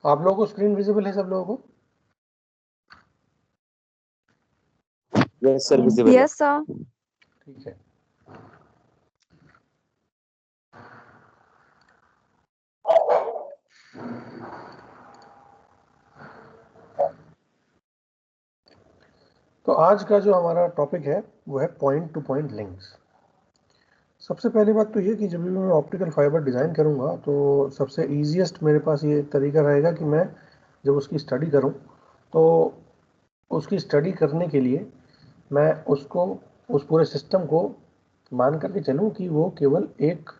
आप लोगों को स्क्रीन विजिबल है सब लोगों को? यस सर, विजिबल है। Yes sir. ठीक है। तो आज का जो हमारा टॉपिक है वो है पॉइंट टू पॉइंट लिंक्स। सबसे पहली बात तो ये कि जब भी मैं ऑप्टिकल फाइबर डिज़ाइन करूँगा तो सबसे ईजीएस्ट मेरे पास ये तरीका रहेगा कि मैं जब उसकी स्टडी करूँ तो उसकी स्टडी करने के लिए मैं उसको उस पूरे सिस्टम को मान करके चलूँ कि वो केवल एक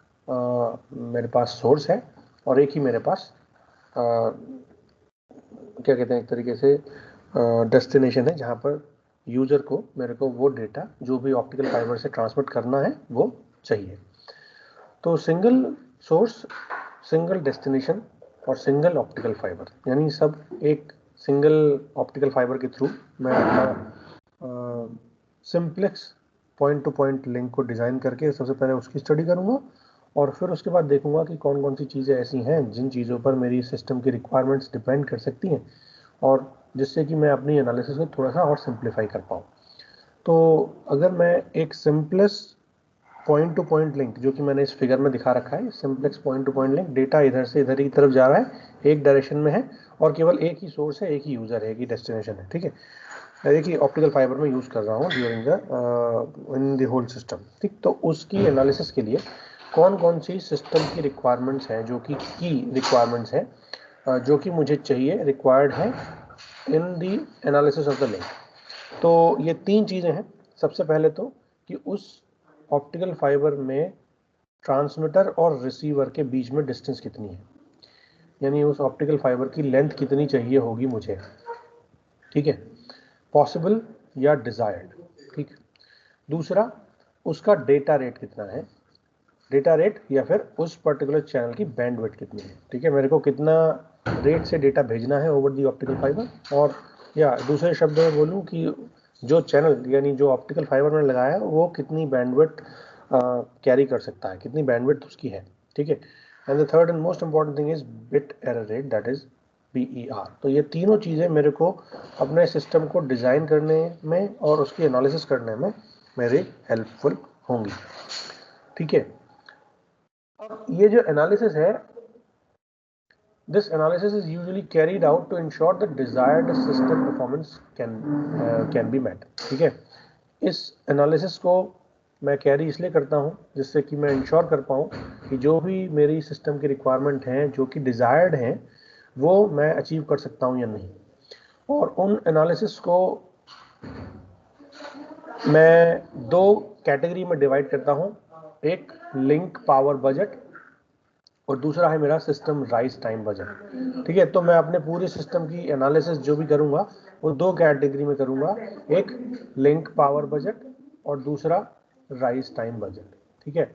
मेरे पास सोर्स है और एक ही मेरे पास क्या कहते हैं एक तरीके से डेस्टिनेशन है जहाँ पर यूजर को मेरे को वो डेटा जो भी ऑप्टिकल फाइबर से ट्रांसमिट करना है वो चाहिए। तो सिंगल सोर्स, सिंगल डेस्टिनेशन और सिंगल ऑप्टिकल फाइबर, यानी सब एक सिंगल ऑप्टिकल फाइबर के थ्रू मैं अपना simplex point two point link को डिज़ाइन करके सबसे पहले उसकी स्टडी करूँगा और फिर उसके बाद देखूंगा कि कौन कौन सी चीज़ें ऐसी हैं जिन चीज़ों पर मेरी सिस्टम की रिक्वायरमेंट्स डिपेंड कर सकती हैं और जिससे कि मैं अपनी एनालिसिस को थोड़ा सा और सिंप्लीफाई कर पाऊँ। तो अगर मैं एक simplest point two point link जो कि मैंने इस फिगर में दिखा रखा है, simplex point two point link, data इधर से इधर की तरफ जा रहा है, एक डायरेक्शन में है और केवल एक ही सोर्स है, एक ही यूज़र है, एक ही डेस्टिनेशन है। ठीक है, एक ही ऑप्टिकल फाइबर में यूज़ कर रहा हूँ during the in the whole system. ठीक, तो उसकी एनालिसिस के लिए कौन कौन सी सिस्टम की रिक्वायरमेंट्स हैं जो कि की रिक्वायरमेंट्स हैं जो कि मुझे चाहिए, रिक्वायर्ड है in the analysis of the link. तो ये तीन चीज़ें हैं। सबसे पहले तो कि उस ऑप्टिकल फाइबर में ट्रांसमीटर और रिसीवर के बीच में डिस्टेंस कितनी है, यानी उस ऑप्टिकल फाइबर की लेंथ कितनी चाहिए होगी मुझे। ठीक है, पॉसिबल या डिज़ायर्ड। ठीक, दूसरा उसका डेटा रेट कितना है, डेटा रेट या फिर उस पर्टिकुलर चैनल की बैंडविड्थ कितनी है। ठीक है, मेरे को कितना रेट से डेटा भेजना है ओवर दी ऑप्टिकल फाइबर, और या दूसरे शब्दों में बोलूँ कि जो चैनल यानी जो ऑप्टिकल फाइबर मैंने लगाया है वो कितनी बैंडविड्थ कैरी कर सकता है, कितनी बैंडविड्थ उसकी है। ठीक है, and the third and most important thing is bit error rate, that is BER। तो ये तीनों चीज़ें मेरे को अपने सिस्टम को डिज़ाइन करने में और उसकी एनालिसिस करने में मेरी हेल्पफुल होंगी। ठीक है, अब ये जो एनालिसिस है, this analysis is usually carried out to ensure the desired system performance can be met। ठीक है, इस एनालिसिस को मैं कैरी इसलिए करता हूँ जिससे कि मैं इंश्योर कर पाऊँ कि जो भी मेरी सिस्टम की रिक्वायरमेंट हैं जो कि डिज़ायर्ड हैं वो मैं अचीव कर सकता हूँ या नहीं। और उन एनालिसिस को मैं दो कैटेगरी में डिवाइड करता हूँ, एक लिंक पावर बजट और दूसरा है मेरा सिस्टम राइज टाइम बजट। ठीक है, तो मैं अपने पूरे सिस्टम की एनालिसिस जो भी करूँगा वो दो कैटेगरी में करूँगा, एक लिंक पावर बजट और दूसरा राइज टाइम बजट। ठीक है,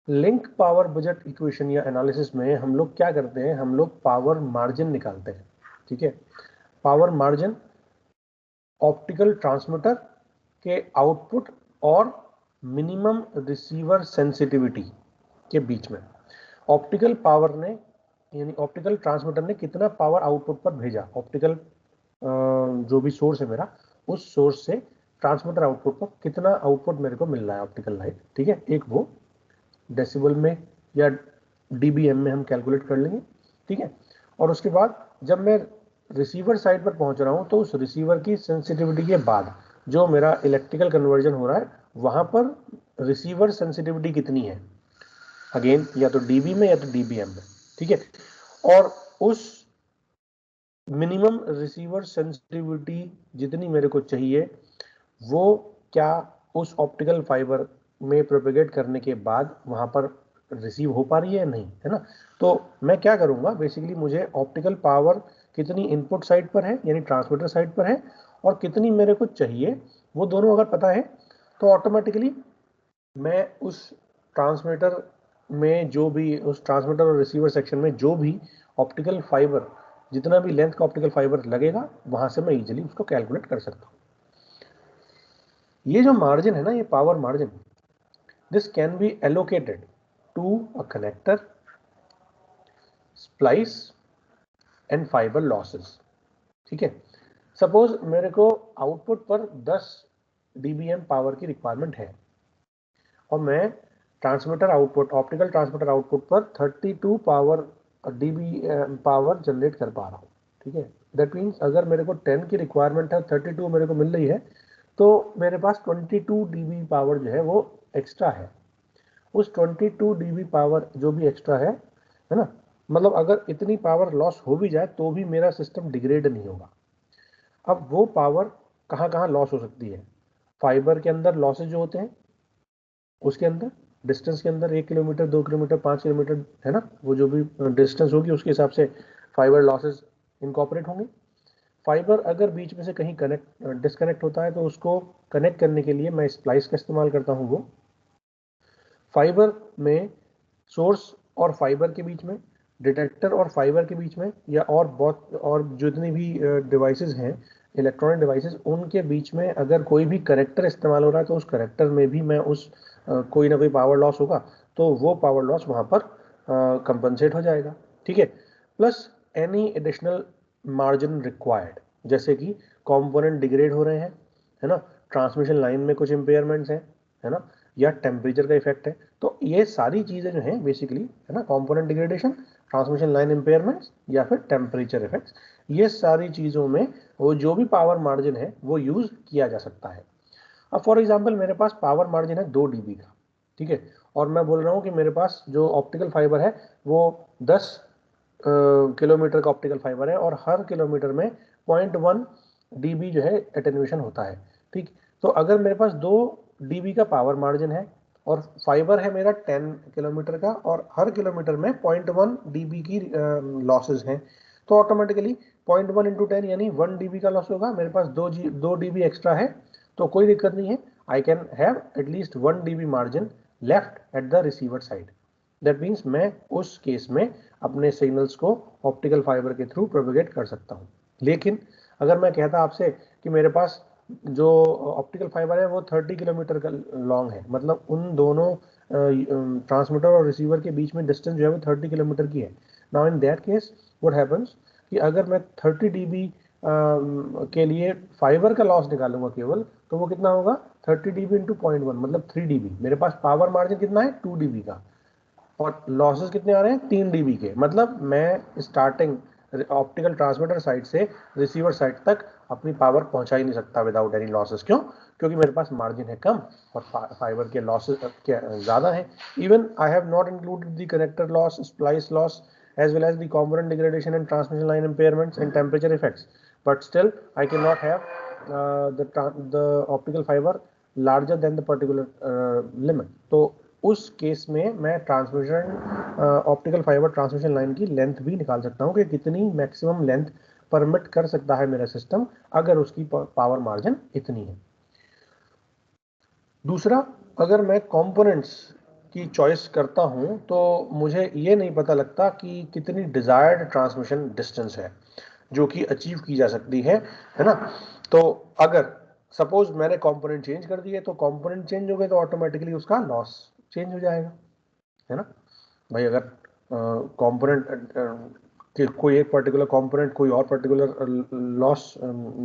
लिंक पावर बजट इक्वेशन या एनालिसिस में हम लोग क्या करते हैं, हम लोग पावर मार्जिन निकालते हैं। ठीक है, पावर मार्जिन ऑप्टिकल ट्रांसमीटर के आउटपुट और मिनिमम रिसीवर सेंसिटिविटी के बीच में ऑप्टिकल पावर ने यानी ऑप्टिकल ट्रांसमीटर ने कितना पावर आउटपुट पर भेजा, ऑप्टिकल जो भी सोर्स है मेरा उस सोर्स से ट्रांसमीटर आउटपुट पर कितना आउटपुट मेरे को मिल रहा है ऑप्टिकल लाइट। ठीक है, एक वो डेसिबल में या dBm में हम कैलकुलेट कर लेंगे। ठीक है, और उसके बाद जब मैं रिसीवर साइड पर पहुंच रहा हूं तो उस रिसीवर की सेंसिटिविटी के बाद जो मेरा इलेक्ट्रिकल कन्वर्जन हो रहा है वहां पर रिसीवर सेंसिटिविटी कितनी है, अगेन या तो dB में या तो dBm में। ठीक है, और उस मिनिमम रिसीवर सेंसिटिविटी जितनी मेरे को चाहिए वो क्या उस ऑप्टिकल फाइबर में प्रोपेगेट करने के बाद वहां पर रिसीव हो पा रही है या नहीं, है ना। तो मैं क्या करूंगा, बेसिकली मुझे ऑप्टिकल पावर कितनी इनपुट साइड पर है यानी ट्रांसमीटर साइड पर है और कितनी मेरे को चाहिए, वो दोनों अगर पता है तो ऑटोमेटिकली मैं उस ट्रांसमीटर में जो भी उस ट्रांसमीटर और रिसीवर सेक्शन में जो भी ऑप्टिकल फाइबर जितना भी लेंथ का ऑप्टिकल फाइबर लगेगा वहां से मैं इजीली उसको कैलकुलेट कर सकता हूँ। ये जो मार्जिन है ना, ये power margin, this can be allocated to a connector, splice and fibre losses. ठीक है, सपोज मेरे को आउटपुट पर 10 dBm पावर की रिक्वायरमेंट है और मैं transmitter output, optical transmitter output पर 32 पावर dB पावर जनरेट कर पा रहा हूँ। ठीक है, दैट मीन्स अगर मेरे को 10 की रिक्वायरमेंट है, 32 मेरे को मिल रही है, तो मेरे पास 22 dB पावर जो है वो एक्स्ट्रा है। उस 22 dB पावर जो भी एक्स्ट्रा है ना, मतलब अगर इतनी पावर लॉस हो भी जाए तो भी मेरा सिस्टम डिग्रेड नहीं होगा। अब वो पावर कहाँ कहाँ लॉस हो सकती है? फाइबर के अंदर लॉसेज जो होते हैं, उसके अंदर डिस्टेंस के अंदर 1 किलोमीटर, 2 किलोमीटर, 5 किलोमीटर है ना, वो जो भी डिस्टेंस होगी उसके हिसाब से फाइबर लॉसेज इनकॉर्पोरेट होंगे। फाइबर अगर बीच में से कहीं डिस्कनेक्ट होता है तो उसको कनेक्ट करने के लिए मैं स्प्लाइस का इस्तेमाल करता हूँ। वो फाइबर में सोर्स और फाइबर के बीच में, डिटेक्टर और फाइबर के बीच में, या और बहुत और जितनी भी डिवाइसेस हैं, इलेक्ट्रॉनिक डिवाइसेस, उनके बीच में अगर कोई भी कनेक्टर इस्तेमाल हो रहा है तो उस कनेक्टर में भी मैं उस कोई ना कोई पावर लॉस होगा तो वो पावर लॉस वहाँ पर कंपनसेट हो जाएगा। ठीक है, plus any additional margin required, जैसे कि कंपोनेंट डिग्रेड हो रहे हैं, है ना, ट्रांसमिशन लाइन में कुछ इम्पेयरमेंट्स हैं, है ना, या टेम्परेचर का इफेक्ट है, तो ये सारी चीज़ें जो हैं बेसिकली, है ना, component degradation, transmission line impairments या फिर टेम्परेचर इफेक्ट्स, ये सारी चीज़ों में वो जो भी पावर मार्जिन है वो यूज़ किया जा सकता है। अब फॉर एग्जांपल मेरे पास पावर मार्जिन है 2 dB का। ठीक है, और मैं बोल रहा हूँ कि मेरे पास जो ऑप्टिकल फाइबर है वो 10 किलोमीटर का ऑप्टिकल फाइबर है और हर किलोमीटर में 0.1 dB जो है एटेन्यूएशन होता है। ठीक, तो अगर मेरे पास 2 dB का पावर मार्जिन है और फाइबर है मेरा 10 किलोमीटर का और हर किलोमीटर में 0.1 dB की लॉसेज हैं, तो ऑटोमेटिकली 0.1 इंटू 10 यानी 1 dB का लॉस होगा। मेरे पास 2 dB एक्स्ट्रा है तो कोई दिक्कत नहीं है, I can have at least 1 dB margin left at the receiver side. That means मैं उस केस में अपने सिग्नल्स को ऑप्टिकल फाइबर के थ्रू प्रोपेगेट कर सकता हूँ। लेकिन अगर मैं कहता आपसे कि मेरे पास जो ऑप्टिकल फाइबर है वो 30 किलोमीटर का लॉन्ग है, मतलब उन दोनों ट्रांसमीटर और रिसीवर के बीच में डिस्टेंस जो है वो 30 किलोमीटर की है। Now in that case what happens कि अगर मैं 30 dB के लिए फाइबर का लॉस निकालूंगा केवल, तो वो कितना होगा? 30 dB इंटू 0.1 मतलब 3 dB। मेरे पास पावर मार्जिन कितना है? 2 dB का, और लॉसेस कितने आ रहे हैं? 3 dB के। मतलब मैं स्टार्टिंग ऑप्टिकल ट्रांसमीटर साइड से रिसीवर साइड तक अपनी पावर पहुंचा ही नहीं सकता विदाउट एनी लॉसेस। क्यों? क्योंकि मेरे पास मार्जिन है कम और फाइबर के लॉसेस ज़्यादा है। Even I have not included the connector loss, splice loss, as well as the component degradation and transmission line impairments and temperature effects, but still I cannot have the optical fiber larger than the particular limit। तो उस case में मैं transmission optical fibre transmission line की length भी निकाल सकता हूँ कि कितनी मैक्सिमम लेंथ परमिट कर सकता है मेरा सिस्टम अगर उसकी पावर मार्जिन इतनी है। दूसरा, अगर मैं कंपोनेंट्स की चॉइस करता हूं तो मुझे ये नहीं पता लगता कि कितनी डिजायर्ड ट्रांसमिशन डिस्टेंस है जो कि अचीव की जा सकती है ना। तो अगर सपोज मैंने कंपोनेंट चेंज कर दिए तो कंपोनेंट चेंज हो गए तो ऑटोमेटिकली उसका लॉस चेंज हो जाएगा, है ना भाई। अगर कंपोनेंट कि कोई एक पर्टिकुलर कंपोनेंट कोई और पर्टिकुलर लॉस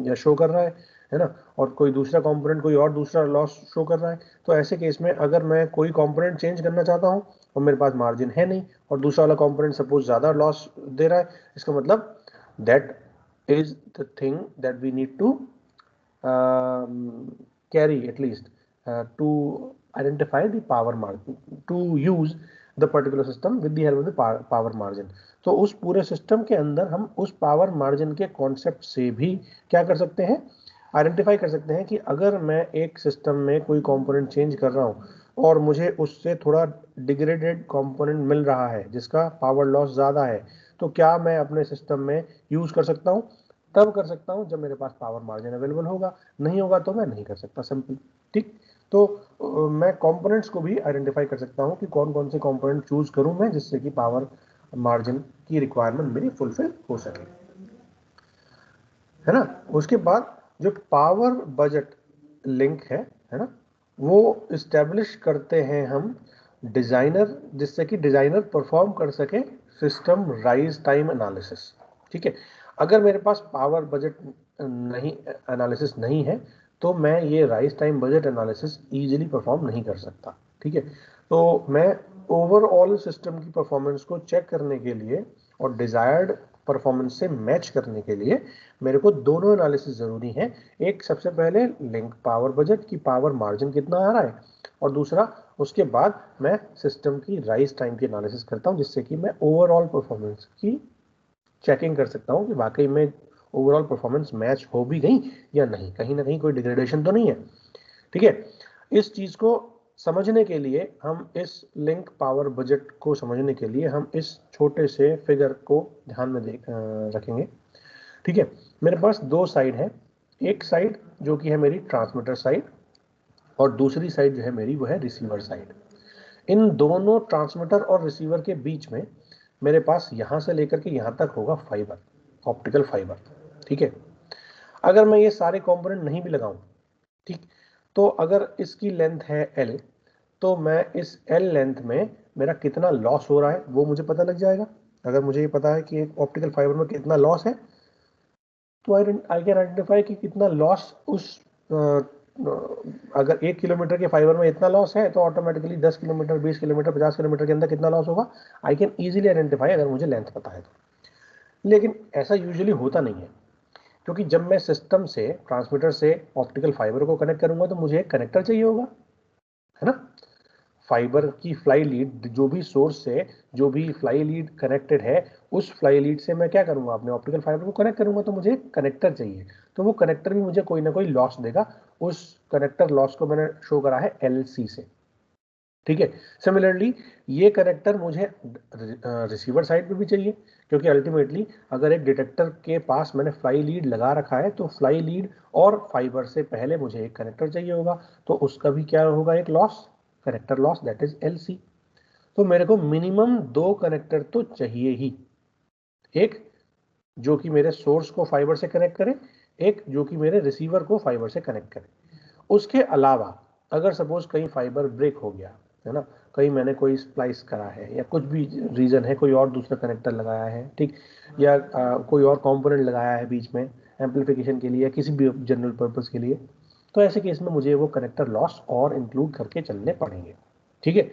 या शो कर रहा है ना, और कोई दूसरा कंपोनेंट कोई और दूसरा लॉस शो कर रहा है, तो ऐसे केस में अगर मैं कोई कंपोनेंट चेंज करना चाहता हूं और मेरे पास मार्जिन है नहीं और दूसरा वाला कंपोनेंट सपोज ज़्यादा लॉस दे रहा है, इसका मतलब that is the thing that we need to carry at least to identify the power margin, to use the particular system with the help of the power margin। तो उस पूरे system के अंदर हम उस पावर मार्जिन के concept से भी क्या कर सकते हैं? आइडेंटिफाई कर सकते हैं कि अगर मैं एक सिस्टम में कोई कंपोनेंट चेंज कर रहा हूं और मुझे उससे थोड़ा डिग्रेडेड कंपोनेंट मिल रहा है जिसका पावर लॉस ज़्यादा है, तो क्या मैं अपने सिस्टम में यूज़ कर सकता हूं? तब कर सकता हूं जब मेरे पास पावर मार्जिन अवेलेबल होगा, नहीं होगा तो मैं नहीं कर सकता, सिंपल। ठीक, तो मैं कंपोनेंट्स को भी आइडेंटिफाई कर सकता हूं कि कौन कौन से कंपोनेंट चूज करूं मैं जिससे कि पावर मार्जिन की रिक्वायरमेंट मेरी फुलफिल हो सके, है ना। उसके बाद जो पावर बजट लिंक है ना, वो इस्टेब्लिश करते हैं हम डिजाइनर, जिससे कि डिजाइनर परफॉर्म कर सके सिस्टम राइज टाइम एनालिसिस। ठीक है, अगर मेरे पास पावर बजट नहीं, एनालिसिस नहीं है, तो मैं ये rise time budget analysis easily perform नहीं कर सकता। ठीक है, तो मैं ओवरऑल सिस्टम की परफॉर्मेंस को चेक करने के लिए और डिजायर्ड परफॉर्मेंस से मैच करने के लिए मेरे को दोनों एनालिसिस जरूरी है। एक, सबसे पहले लिंक पावर बजट की पावर मार्जिन कितना आ रहा है, और दूसरा उसके बाद मैं सिस्टम की राइज टाइम की एनालिसिस करता हूं, जिससे कि मैं ओवरऑल परफॉर्मेंस की चेकिंग कर सकता हूं कि वाकई में ओवरऑल परफॉर्मेंस मैच हो भी गई या नहीं, कहीं ना कहीं कोई डिग्रेडेशन तो नहीं है। ठीक है, इस चीज को समझने के लिए हम इस लिंक पावर बजट को समझने के लिए हम इस छोटे से फिगर को ध्यान में रखेंगे। ठीक है, मेरे पास दो साइड है, एक साइड जो कि है मेरी ट्रांसमीटर साइड, और दूसरी साइड जो है मेरी वो है रिसीवर साइड। इन दोनों ट्रांसमीटर और रिसीवर के बीच में मेरे पास यहां से लेकर के यहां तक होगा फाइबर, ऑप्टिकल फाइबर। ठीक है, अगर मैं ये सारे कंपोनेंट नहीं भी लगाऊं, ठीक, तो अगर इसकी लेंथ है L, तो मैं इस L लेंथ में मेरा कितना लॉस हो रहा है वो मुझे पता लग जाएगा। अगर मुझे ये पता है कि एक ऑप्टिकल फाइबर में कितना लॉस है, तो आई कैन आइडेंटिफाई कि कितना लॉस उस अगर 1 किलोमीटर के फाइबर में इतना लॉस है, तो ऑटोमेटिकली 10 किलोमीटर, 20 किलोमीटर, 50 किलोमीटर के अंदर कितना लॉस होगा, आई कैन इजीली आइडेंटिफाई अगर मुझे लेंथ पता है तो। लेकिन ऐसा यूजुअली होता नहीं है, क्योंकि जब मैं सिस्टम से, ट्रांसमीटर से ऑप्टिकल फाइबर को कनेक्ट करूंगा तो मुझे एक कनेक्टर चाहिए होगा, है ना। फाइबर की फ्लाई लीड, जो भी सोर्स से जो भी फ्लाई लीड कनेक्टेड है, उस फ्लाई लीड से मैं क्या करूंगा, अपने ऑप्टिकल फाइबर को कनेक्ट करूंगा, तो मुझे कनेक्टर चाहिए। तो वो कनेक्टर भी मुझे कोई ना कोई लॉस देगा, उस कनेक्टर लॉस को मैंने शो करा है LC से। ठीक है, सिमिलरली ये कनेक्टर मुझे रिसीवर साइड पे भी चाहिए, क्योंकि अल्टीमेटली अगर एक डिटेक्टर के पास मैंने फ्लाई लीड लगा रखा है, तो फ्लाई लीड और फाइबर से पहले मुझे एक कनेक्टर चाहिए होगा, तो उसका भी क्या होगा, एक loss, connector loss, that is LC। तो मेरे को मिनिमम 2 कनेक्टर तो चाहिए ही, एक जो कि मेरे सोर्स को फाइबर से कनेक्ट करे, एक जो कि मेरे रिसीवर को फाइबर से कनेक्ट करे। उसके अलावा अगर सपोज कहीं फाइबर ब्रेक हो गया है ना, कहीं मैंने कोई स्प्लाइस करा है या कुछ भी रीजन है, कोई और दूसरा कनेक्टर लगाया है, ठीक, या कोई और कंपोनेंट लगाया है बीच में एम्पलीफिकेशन के लिए या किसी भी जनरल पर्पस के लिए, तो ऐसे केस में मुझे वो कनेक्टर लॉस और इंक्लूड करके चलने पड़ेंगे। ठीक है,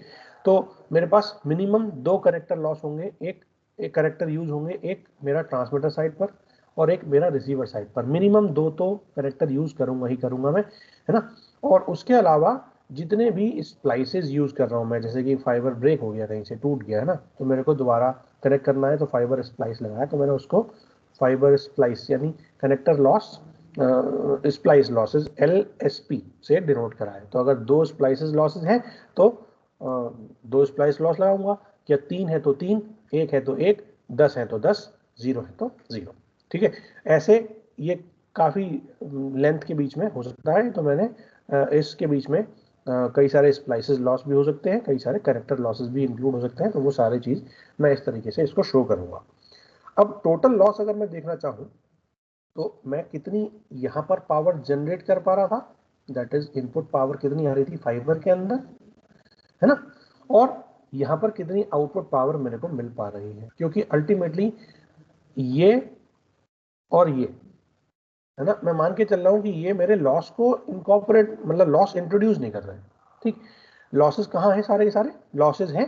तो मेरे पास मिनिमम 2 कनेक्टर लॉस होंगे, एक कनेक्टर यूज होंगे, एक मेरा ट्रांसमीटर साइड पर और एक मेरा रिसीवर साइड पर। मिनिमम 2 तो कनेक्टर यूज करूंगा ही करूंगा मैं, है ना। और उसके अलावा जितने भी स्प्लाइसेस यूज कर रहा हूं मैं, जैसे कि फाइबर ब्रेक हो गया, कहीं से टूट गया है ना, तो मेरे को दोबारा कनेक्ट करना है, तो फाइबर स्प्लाइस लगाया, तो मैंने उसको फाइबर स्प्लाइस यानी connector loss, splice losses LSP से डिनोट करा है। तो अगर 2 स्प्लाइसेस लॉसेस हैं तो 2 स्प्लाइस लॉस लगाऊंगा, या 3 है तो 3, 1 है तो 1, 10 है तो 10, 0 है तो 0। ठीक है, ऐसे ये काफी लेंथ के बीच में हो सकता है, तो मैंने इसके बीच में कई सारे स्प्लाइसेस लॉस भी हो सकते हैं, कई सारे कनेक्टर लॉसेस भी इंक्लूड हो सकते हैं, तो वो सारी चीज मैं इस तरीके से इसको शो करूंगा। अब टोटल लॉस अगर मैं देखना चाहूं, तो मैं कितनी यहां पर पावर जनरेट कर पा रहा था, दैट इज इनपुट पावर कितनी आ रही थी फाइबर के अंदर, है ना, और यहां पर कितनी आउटपुट पावर मेरे को मिल पा रही है, क्योंकि अल्टीमेटली ये और ये, है ना, मैं मान के चल रहा हूं कि ये मेरे लॉस को इनकॉर्पोरेट, मतलब लॉस इंट्रोड्यूस नहीं कर रहे हैं। ठीक, लॉसेस कहाँ है, सारे के सारे लॉसेस हैं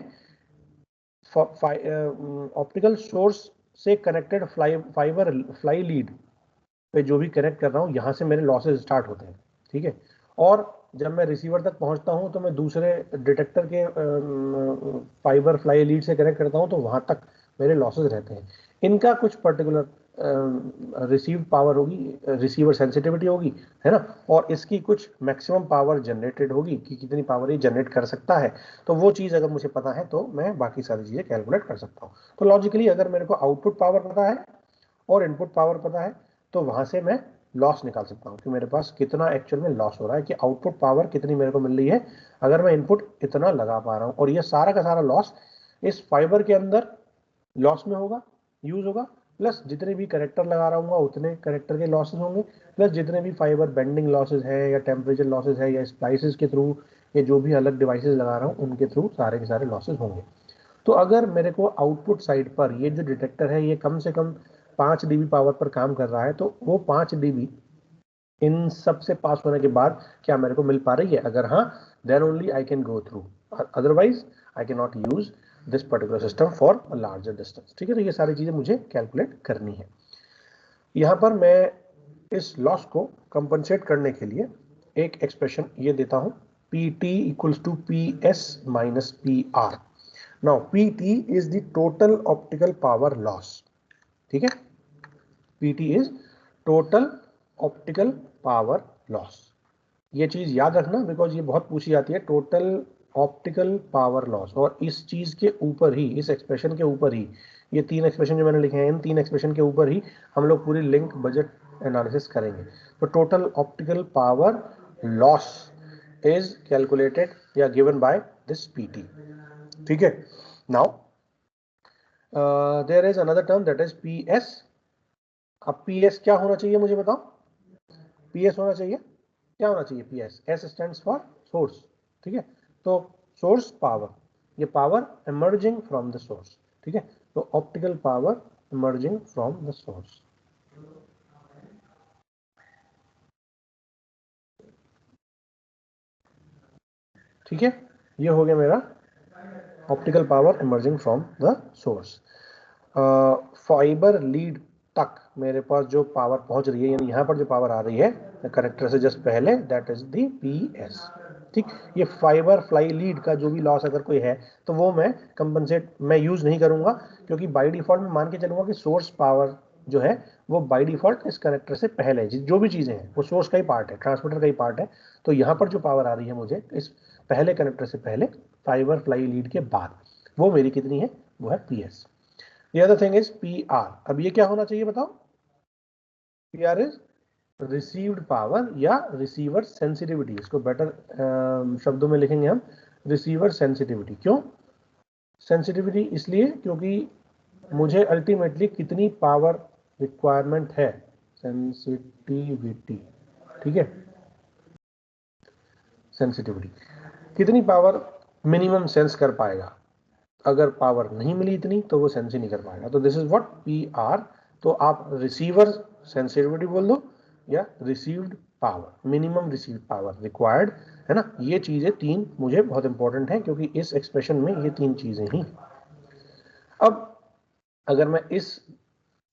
ऑप्टिकल सोर्स से कनेक्टेड फाइबर फ्लाई लीड पे, जो भी कनेक्ट कर रहा हूँ यहां से मेरे लॉसेस स्टार्ट होते हैं। ठीक है, और जब मैं रिसीवर तक पहुंचता हूं तो मैं दूसरे डिटेक्टर के फाइबर फ्लाई लीड से कनेक्ट करता हूं, तो वहां तक मेरे लॉसेस रहते हैं। इनका कुछ पर्टिकुलर रिसीव पावर होगी, रिसीवर सेंसिटिविटी होगी, है ना, और इसकी कुछ मैक्सिमम पावर जनरेटेड होगी कि कितनी पावर ये जनरेट कर सकता है। तो वो चीज़ अगर मुझे पता है तो मैं बाकी सारी चीज़ें कैलकुलेट कर सकता हूँ। तो लॉजिकली अगर मेरे को आउटपुट पावर पता है और इनपुट पावर पता है, तो वहां से मैं लॉस निकाल सकता हूँ कि मेरे पास कितना एक्चुअल में लॉस हो रहा है, कि आउटपुट पावर कितनी मेरे को मिल रही है अगर मैं इनपुट इतना लगा पा रहा हूँ, और ये सारा का सारा लॉस इस फाइबर के अंदर लॉस में होगा, यूज होगा, प्लस जितने भी कनेक्टर लगा रहा हूँ उतने कनेक्टर के लॉसेस होंगे, प्लस जितने भी फाइबर बेंडिंग लॉसेस है या टेम्परेचर लॉसेस है या स्प्लाइसेस के थ्रू या जो भी अलग डिवाइसेस लगा रहा हूँ उनके थ्रू सारे के सारे लॉसेस होंगे। तो अगर मेरे को आउटपुट साइड पर ये जो डिटेक्टर है ये कम से कम 5 dB पावर पर काम कर रहा है, तो वो 5 dB इन सब से पास होने के बाद क्या मेरे को मिल पा रही है? अगर हाँ, then only I can go through, otherwise I can not use this particular system for a larger distance. ठीक है, तो ये सारी चीजें मुझे कैलकुलेट करनी है। यहाँ पर मैं इस लॉस को कंपनसेट करने के लिए एक एक्सप्रेशन ये देता हूँ, PT equals to PS minus PR। Now PT is the total optical power loss. ठीक है, PT is total optical power loss. ये चीज याद रखना, बिकॉज ये बहुत पूछी जाती है, टोटल ऑप्टिकल पावर लॉस। और इस चीज के ऊपर ही, इस एक्सप्रेशन के ऊपर ही, ये 3 एक्सप्रेशन जो मैंने लिखे हैं, इन 3 एक्सप्रेशन के ऊपर ही हम लोग पूरी लिंक बजट एनालिसिस करेंगे। तो total optical power loss is calculated या गिवन बाय दिस PT। ठीक है, now there is another term that is PS। अब PS क्या होना चाहिए मुझे बताओ? PS होना चाहिए, क्या होना चाहिए? PS, S stands for source. ठीक है, तो सोर्स पावर, ये power emerging from the source. ठीक है, तो optical power emerging from the source. ठीक है, ये हो गया मेरा optical power emerging from the source. Fibre lead तक मेरे पास जो पावर पहुंच रही है, यानी यहाँ पर जो पावर आ रही है कनेक्टर से जस्ट पहले, दैट इज दी PS। ठीक, ये फाइबर फ्लाई लीड का जो भी लॉस अगर कोई है तो वो मैं कंपनसेट मैं यूज नहीं करूंगा, क्योंकि बाय डिफॉल्ट मैं मान के चलूंगा कि सोर्स पावर जो है वो बाय डिफॉल्ट इस कनेक्टर से पहले जो भी चीजें हैं वो सोर्स का ही पार्ट है, ट्रांसमीटर का ही पार्ट है। तो यहाँ पर जो पावर आ रही है मुझे इस पहले कनेक्टर से पहले, फाइबर फ्लाई लीड के बाद, वो मेरी कितनी है? वो है PS। The other thing is PR। अब ये क्या होना चाहिए बताओ? PR इज रिसीव्ड पावर या रिसीवर सेंसिटिविटी। इसको बेटर शब्दों में लिखेंगे हम, रिसीवर सेंसिटिविटी। क्यों सेंसिटिविटी? इसलिए क्योंकि मुझे अल्टीमेटली कितनी पावर रिक्वायरमेंट है, सेंसिटिविटी। ठीक है, सेंसिटिविटी कितनी पावर मिनिमम सेंस कर पाएगा। अगर पावर नहीं मिली इतनी तो वो सेंस ही नहीं कर पाएगा। तो दिस इज व्हाट PR। तो आप रिसीवर सेंसिटिविटी बोल दो या received power, minimum received power required, है ना। ये चीजें 3 मुझे बहुत इंपॉर्टेंट है, क्योंकि इस एक्सप्रेशन में ये 3 चीजें ही। अब अगर मैं इस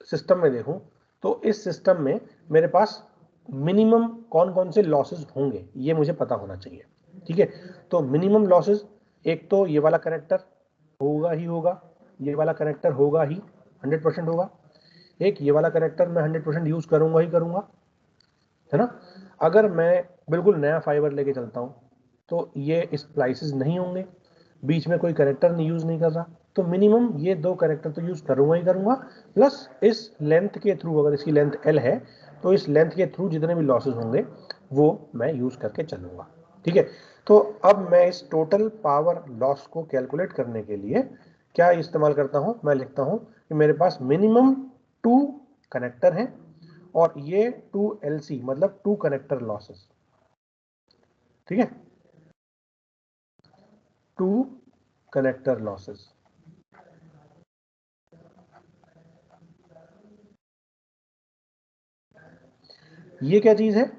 सिस्टम में देखूं तो इस सिस्टम में मेरे पास मिनिमम कौन कौन से लॉसेस होंगे ये मुझे पता होना चाहिए। ठीक है, तो मिनिमम लॉसेस, एक तो ये वाला कनेक्टर होगा ही होगा, ये वाला कनेक्टर होगा ही, 100% होगा। एक ये वाला कनेक्टर मैं 100% यूज करूंगा ही करूंगा, है ना। अगर मैं बिल्कुल नया फाइबर लेके चलता हूं तो ये स्प्लाइसेस नहीं होंगे, बीच में कोई कनेक्टर नहीं यूज नहीं कर रहा, तो मिनिमम ये 2 कनेक्टर तो यूज करूंगा ही करूंगा। प्लस इस लेंथ के थ्रू, अगर इसकी लेंथ L है तो इस लेंथ के थ्रू जितने भी लॉसेस होंगे वो मैं यूज करके चलूंगा। ठीक है, तो अब मैं इस टोटल पावर लॉस को कैलकुलेट करने के लिए क्या इस्तेमाल करता हूं? मैं लिखता हूं कि मेरे पास मिनिमम 2 कनेक्टर हैं और ये 2LC मतलब 2 कनेक्टर लॉसेस। ठीक है, 2 कनेक्टर लॉसेस। ये क्या चीज है?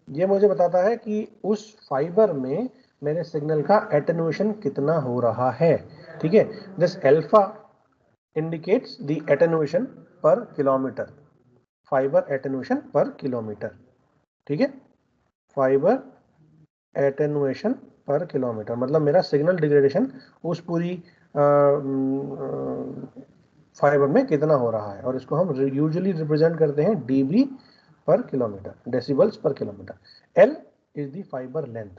ये मुझे बताता है कि उस फाइबर में मेरे सिग्नल का एटेन्यूएशन कितना हो रहा है। ठीक है, this alpha indicates the attenuation पर किलोमीटर, फाइबर एटेन्यूएशन पर किलोमीटर। ठीक है, फाइबर एटेन्यूएशन पर किलोमीटर मतलब मेरा सिग्नल डिग्रेडेशन उस पूरी फाइबर में कितना हो रहा है, और इसको हम यूजुअली रिप्रेजेंट करते हैं dB पर किलोमीटर, डेसिबल्स पर kilometre. L is the fibre length.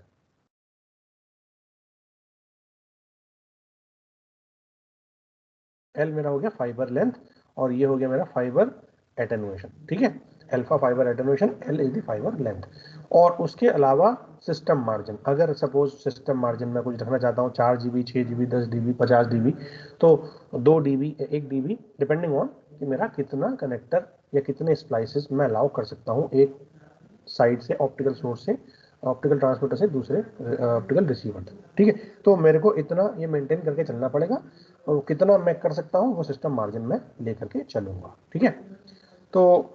L मेरा हो गया फाइबर लेंथ और ये हो गया मेरा फाइबर एटेन्यूएशन। ठीक है, alpha fibre attenuation, L is the fibre length. और उसके अलावा सिस्टम मार्जिन, अगर सपोज सिस्टम मार्जिन में कुछ रखना चाहता हूँ 4 GB, 6 GB, 10 GB, 50 dB, तो 2 dB, 1 dB डिपेंडिंग ऑन कि मेरा कितना कनेक्टर या कितने स्प्लाइसेस मैं अलाउ कर सकता हूँ एक साइड से, ऑप्टिकल सोर्स से ऑप्टिकल ट्रांसमीटर से दूसरे ऑप्टिकल रिसीवर तक। ठीक है, तो मेरे को इतना ये मेंटेन करके चलना पड़ेगा, और कितना मैं कर सकता हूँ वो सिस्टम मार्जिन में लेकर के चलूंगा। ठीक है, तो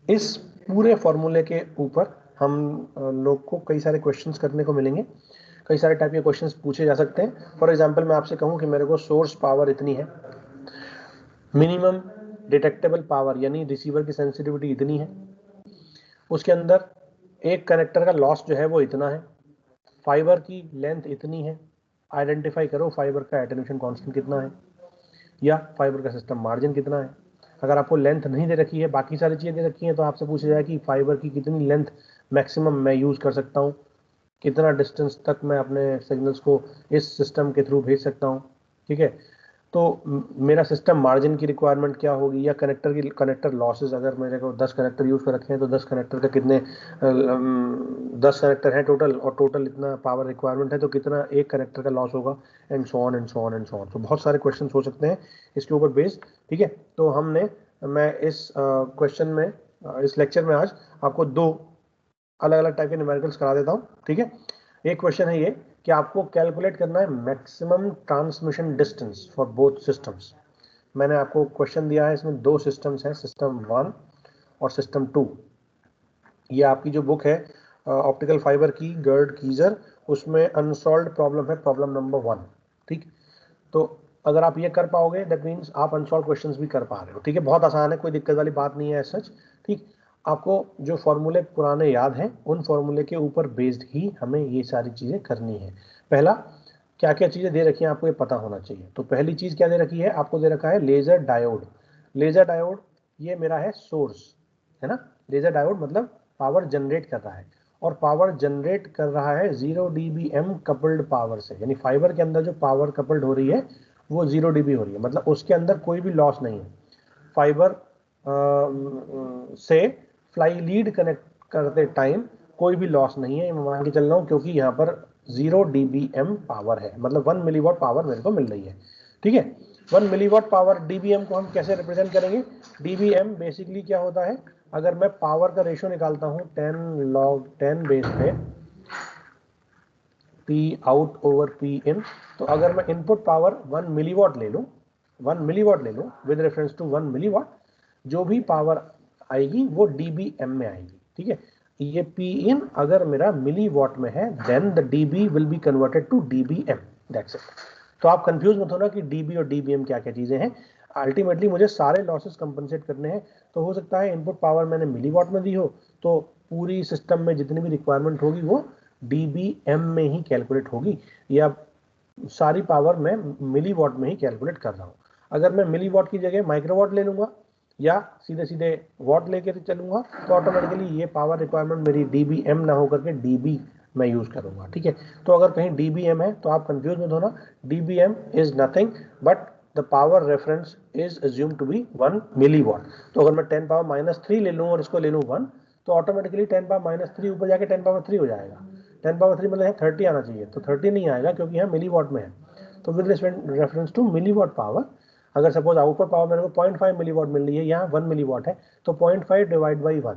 इस पूरे फॉर्मूले के ऊपर हम लोग को कई सारे क्वेश्चंस करने को मिलेंगे, कई सारे टाइप के क्वेश्चंस पूछे जा सकते हैं। फॉर एग्जांपल मैं आपसे कहूं कि मेरे को सोर्स पावर इतनी है, मिनिमम डिटेक्टेबल पावर यानी रिसीवर की सेंसिटिविटी इतनी है, उसके अंदर एक कनेक्टर का लॉस जो है वो इतना है, फाइबर की लेंथ इतनी है, आइडेंटिफाई करो फाइबर का एटेन्यूएशन कांस्टेंट कितना है या फाइबर का सिस्टम मार्जिन कितना है। अगर आपको लेंथ नहीं दे रखी है, बाकी सारी चीजें दे रखी हैं, तो आपसे पूछा जाए कि फाइबर की कितनी लेंथ मैक्सिमम मैं यूज कर सकता हूँ, कितना डिस्टेंस तक मैं अपने सिग्नल्स को इस सिस्टम के थ्रू भेज सकता हूँ। ठीक है, तो मेरा सिस्टम मार्जिन की रिक्वायरमेंट क्या होगी, या कनेक्टर लॉसेस, अगर मेरे को 10 कनेक्टर यूज कर रखे हैं तो 10 कनेक्टर का कितने 10 कनेक्टर हैं टोटल, और टोटल इतना पावर रिक्वायरमेंट है तो कितना एक कनेक्टर का लॉस होगा, and so on and so on and so on. तो बहुत सारे क्वेश्चन हो सकते हैं इसके ऊपर बेस्ड। ठीक है, तो मैं इस क्वेश्चन में इस लेक्चर में आज आपको दो अलग अलग टाइप के न्यूमेरिकल्स करा देता हूँ। ठीक है, एक क्वेश्चन है ये कि आपको कैलकुलेट करना है maximum transmission distance for both systems. मैंने आपको क्वेश्चन दिया है, इसमें दो सिस्टम्स हैं, सिस्टम 1 और सिस्टम 2। ये आपकी जो बुक है ऑप्टिकल फाइबर की गर्ड कीजर, उसमें अनसॉल्व्ड प्रॉब्लम है, प्रॉब्लम नंबर 1। ठीक, तो अगर आप ये कर पाओगे दैट मीन्स आप अनसॉल्व क्वेश्चंस भी कर पा रहे हो। ठीक है, बहुत आसान है, कोई दिक्कत वाली बात नहीं है सच। ठीक, आपको जो फॉर्मूले पुराने याद हैं, उन फॉर्मूले के ऊपर बेस्ड ही हमें ये सारी चीजें करनी है। पहला, क्या क्या चीजें दे रखी हैं आपको ये पता होना चाहिए। तो पहली चीज क्या दे रखी है, आपको दे रखा है लेजर डायोड। लेजर डायोड ये मेरा है सोर्स, है ना। लेजर डायोड मतलब पावर जनरेट कर रहा है, और पावर जनरेट कर रहा है 0 dBm कपल्ड पावर से, यानी फाइबर के अंदर जो पावर कपल्ड हो रही है वो 0 dB हो रही है, मतलब उसके अंदर कोई भी लॉस नहीं है। फाइबर से फ्लाई लीड कनेक्ट करते टाइम कोई भी लॉस नहीं है, मैं मान के चल रहा हूँ, क्योंकि यहाँ पर 0 dBm पावर है, मतलब 1 मिलीवॉट पावर मेरे को मिल रही है। ठीक है, 1 मिलीवॉट पावर, dBm को हम कैसे रिप्रेजेंट करेंगे, dBm बेसिकली क्या होता है, अगर मैं पावर का रेशियो निकालता हूँ 10 log 10 बेस पे P आउट ओवर P इन, तो अगर मैं इनपुट पावर 1 मिलीवॉट ले लूँ, 1 मिलीवॉट ले लूँ विद रेफरेंस टू 1 मिलीवॉट, जो भी पावर आएगी वो dBm में आएगी। ठीक है, ये P इन अगर मेरा मिलीवॉट में है, then the dB will be converted to dBm, that's it. तो आप कंफ्यूज मत होना कि dB और dBm क्या क्या चीजें हैं। अल्टीमेटली मुझे सारे लॉसेस कंपनसेट करने हैं, तो हो सकता है इनपुट पावर मैंने मिलीवॉट में दी हो, तो पूरी सिस्टम में जितनी भी रिक्वायरमेंट होगी वो dBm में ही कैलकुलेट होगी, या सारी पावर मैं मिलीवॉट में ही कैलकुलेट कर रहा हूँ। अगर मैं मिलीवॉट की जगह माइक्रोवॉट ले लूंगा या सीधे सीधे वॉट लेकर चलूंगा, तो ऑटोमेटिकली ये पावर रिक्वायरमेंट मेरी dBm ना होकर के dB मैं यूज करूंगा। ठीक है, तो अगर कहीं dBm है तो आप कंफ्यूज मत होना, dBm is nothing but the power reference is assume to be 1 milliwatt. तो अगर मैं 10 पावर -3 ले लूँ और इसको ले लूँ 1, तो ऑटोमेटिकली 10 पावर -3 ऊपर जाके 10 पावर 3 हो जाएगा। 10 पावर 3 मतलब 30 आना चाहिए, तो 30 नहीं आएगा क्योंकि यहाँ मिलीवॉट में है। तो with reference to milliwatt power, अगर सपोज आउटपुट पावर मेरे को 0.5 मिलीवॉट मिल रही है, यहाँ 1 मिलीवॉट है, तो 0.5 डिवाइड बाई 1।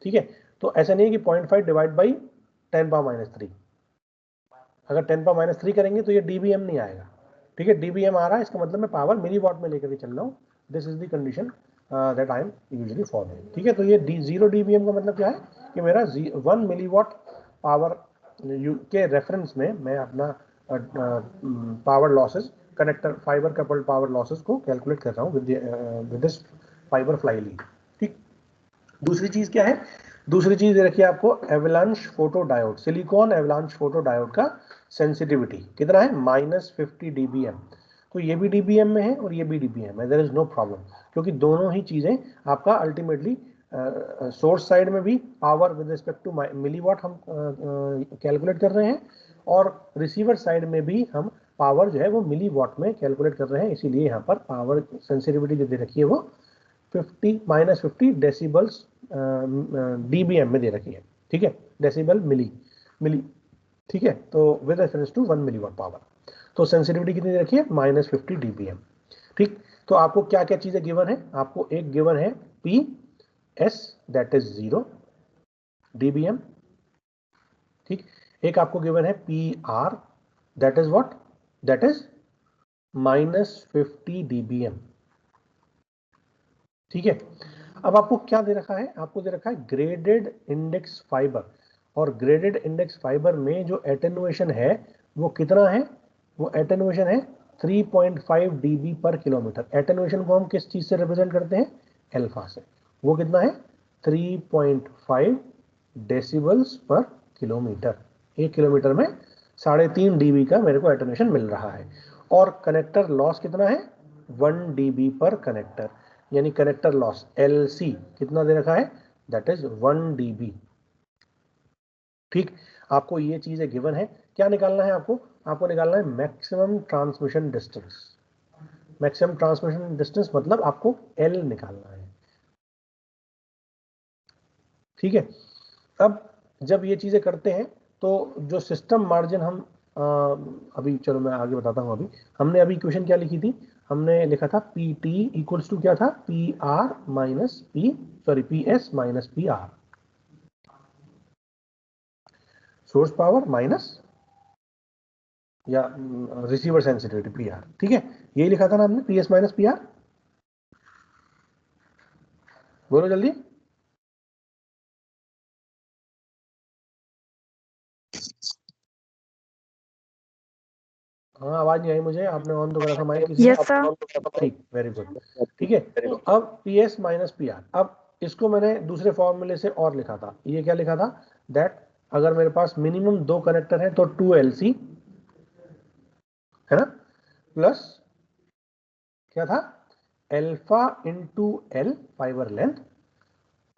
ठीक है, तो ऐसा नहीं है कि 0.5 डिवाइड बाई 10 पावर -3, अगर 10 पावर -3 करेंगे तो ये dBm नहीं आएगा। ठीक है, dBm आ रहा है, इसका मतलब मैं पावर मिलीवॉट में लेकर के चल रहा हूँ। This is the condition that I am usually following. ठीक है, तो ये 0 dBm का मतलब क्या है कि मेरा 1 मिलीवॉट पावर के रेफरेंस में मैं अपना power losses, connector fibre coupled power losses को कैलकुलेट कर रहा हूँ with this fibre fly lead. ठीक, दूसरी चीज क्या है, दूसरी चीज रखिए आपको avalanche photo diode, silicon avalanche photo diode का सेंसिटिविटी कितना है, -50 dBm। तो ये भी dBm में है और ये भी dBm है, देयर इज नो प्रॉब्लम, क्योंकि दोनों ही चीजें आपका अल्टीमेटली सोर्स साइड में भी power with respect to milliwatt हम कैलकुलेट कर रहे हैं, और रिसीवर साइड में भी हम पावर जो है वो मिलीवॉट में कैलकुलेट कर रहे हैं। इसीलिए यहाँ पर पावर सेंसिटिविटी जो दे रखी है वो 50 डेसिबल्स dBm में दे रखी है। ठीक है, डेसिबल मिली। ठीक है, तो with reference to 1 milliwatt power, तो सेंसिटिविटी कितनी दे रखी है, -50 dBm। ठीक, तो आपको क्या क्या चीजें गिवन है, आपको एक गिवन है P S that is 0 dBm, ठीक, एक आपको गिवन है P R, that is what, that is -50 dBm। ठीक है, अब आपको क्या दे रखा है, आपको दे रखा है ग्रेडेड इंडेक्स फाइबर, और ग्रेडेड इंडेक्स फाइबर में जो एटेन्युएशन है वो कितना है, वो एटेन्युएशन है 3.5 dB पर किलोमीटर। एटेन्युएशन को हम किस चीज से रिप्रेजेंट करते हैं, अल्फा से। वो कितना है 3.5 डेसिबल्स पर किलोमीटर। 1 किलोमीटर में 3.5 dB का मेरे को एटेन्युएशन मिल रहा है। और कनेक्टर लॉस कितना है 1 dB पर कनेक्टर, यानी कनेक्टर लॉस LC कितना दे रखा है, दैट इज 1 dB। ठीक, आपको ये चीजें गिवन है, क्या निकालना है आपको, आपको निकालना है maximum transmission distance. Maximum transmission distance मतलब आपको L निकालना है। ठीक है, अब जब ये चीजें करते हैं तो जो सिस्टम मार्जिन हम अभी चलो मैं आगे बताता हूं। अभी हमने अभी इक्वेशन क्या लिखी थी, हमने लिखा था PT इक्वल्स टू क्या था, PR minus PS minus PR, source power minus या रिसीवर सेंसिटिविटी PR। ठीक है, यही लिखा था ना हमने, PS माइनस PR। बोलो जल्दी। हाँ, आवाज नहीं आई मुझे, आपने ऑन तो करा था माइक किसी ने? Yes sir. ठीक, वेरी गुड। ठीक है, तो अब PS माइनस PR, अब इसको मैंने दूसरे फॉर्मूले से और लिखा था। ये क्या लिखा था, दैट अगर मेरे पास मिनिमम 2 कनेक्टर है तो 2LC है ना, प्लस क्या था, alpha into L fibre length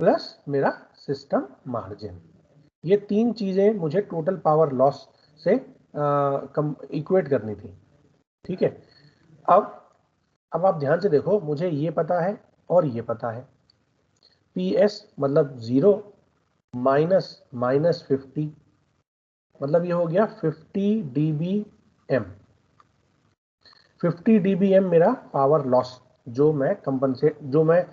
plus मेरा सिस्टम मार्जिन। ये तीन चीजें मुझे टोटल पावर लॉस से इक्वेट करनी थी। ठीक है, अब आप ध्यान से देखो, मुझे ये पता है और ये पता है, PS मतलब 0 माइनस 50, मतलब ये हो गया 50 dBm। 50 dBm मेरा पावर लॉस जो मैं कंपनसेट, जो मैं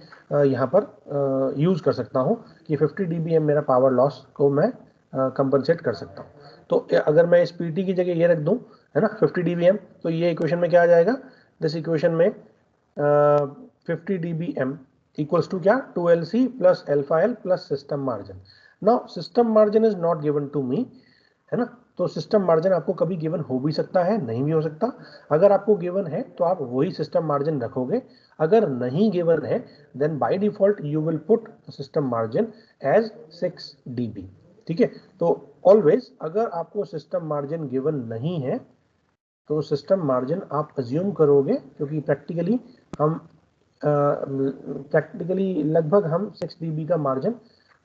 यहाँ पर यूज कर सकता हूँ कि 50 dBm मेरा पावर लॉस को मैं कंपनसेट कर सकता हूँ। तो अगर मैं इस PT की जगह ये रख दूं, है ना, 50 dBm, तो ये इक्वेशन में क्या आ जाएगा, दिस इक्वेशन में 50 dBm इक्वल्स टू क्या, 2LC plus alpha L plus system margin. Now system margin is not given to me, है ना, तो सिस्टम मार्जिन आपको कभी गिवन हो भी सकता है, नहीं भी हो सकता। अगर आपको गिवन है तो आप वही सिस्टम मार्जिन रखोगे, अगर नहीं गिवन है then by default you will put system margin as 6 dB। ठीक है, तो ऑलवेज अगर आपको सिस्टम मार्जिन गिवन नहीं है तो सिस्टम मार्जिन आप अज्यूम करोगे, क्योंकि प्रैक्टिकली लगभग हम 6 dB का मार्जिन